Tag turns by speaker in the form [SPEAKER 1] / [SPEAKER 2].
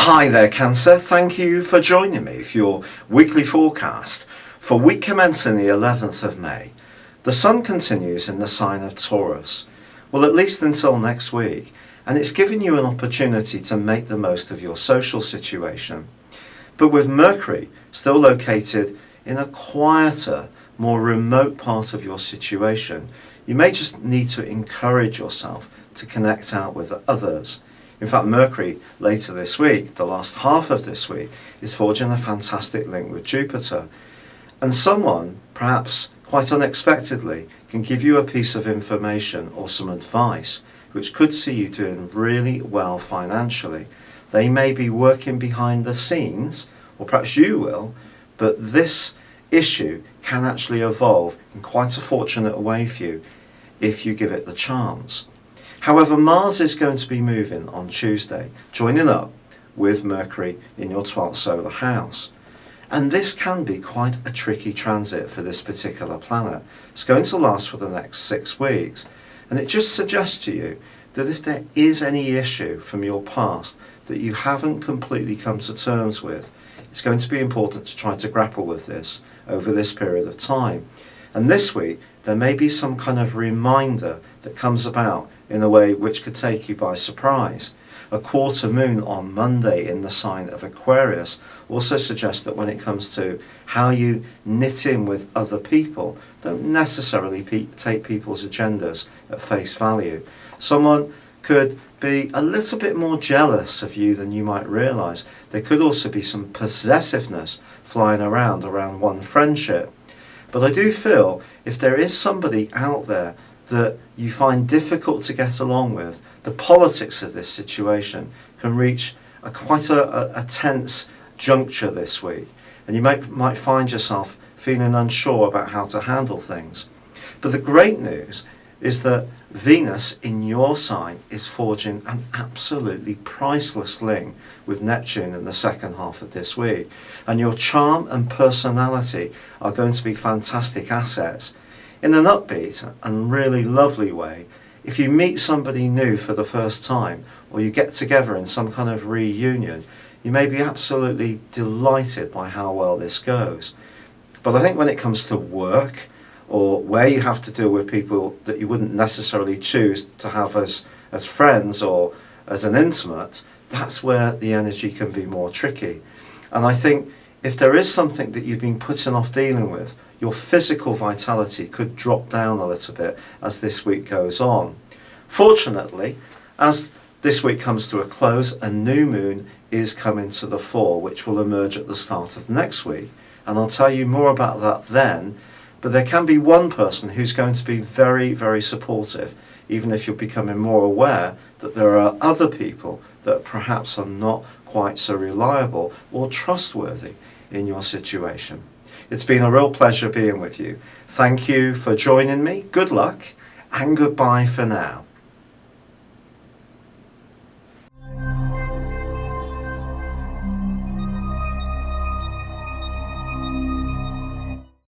[SPEAKER 1] Hi there, Cancer. Thank you for joining me for your weekly forecast for week commencing the 11th of May. The Sun continues in the sign of Taurus, well, at least until next week, and it's giving you an opportunity to make the most of your social situation. But with Mercury still located in a quieter, more remote part of your situation, you may just need to encourage yourself to connect out with others. In fact, Mercury later this week, the last half of this week, is forging a fantastic link with Jupiter. And someone, perhaps quite unexpectedly, can give you a piece of information or some advice which could see you doing really well financially. They may be working behind the scenes, or perhaps you will, but this issue can actually evolve in quite a fortunate way for you if you give it the chance. However, Mars is going to be moving on Tuesday, joining up with Mercury in your 12th solar house. And this can be quite a tricky transit for this particular planet. It's going to last for the next 6 weeks. And it just suggests to you that if there is any issue from your past that you haven't completely come to terms with, it's going to be important to try to grapple with this over this period of time. And this week, there may be some kind of reminder that comes about in a way which could take you by surprise. A quarter moon on Monday in the sign of Aquarius also suggests that when it comes to how you knit in with other people, don't necessarily take people's agendas at face value. Someone could be a little bit more jealous of you than you might realise. There could also be some possessiveness flying around one friendship. But I do feel if there is somebody out there that you find difficult to get along with, the politics of this situation can reach quite a tense juncture this week. And you might find yourself feeling unsure about how to handle things. But the great news is that Venus in your sign is forging an absolutely priceless link with Neptune in the second half of this week. And your charm and personality are going to be fantastic assets. In an upbeat and really lovely way, if you meet somebody new for the first time, or you get together in some kind of reunion, you may be absolutely delighted by how well this goes. But I think when it comes to work, or where you have to deal with people that you wouldn't necessarily choose to have as friends or as an intimate, that's where the energy can be more tricky. And I think if there is something that you've been putting off dealing with, your physical vitality could drop down a little bit as this week goes on. Fortunately, as this week comes to a close, a new moon is coming to the fore, which will emerge at the start of next week. And I'll tell you more about that then. But there can be one person who's going to be very, very supportive, even if you're becoming more aware that there are other people that perhaps are not quite so reliable or trustworthy in your situation. It's been a real pleasure being with you. Thank you for joining me. Good luck and goodbye for now.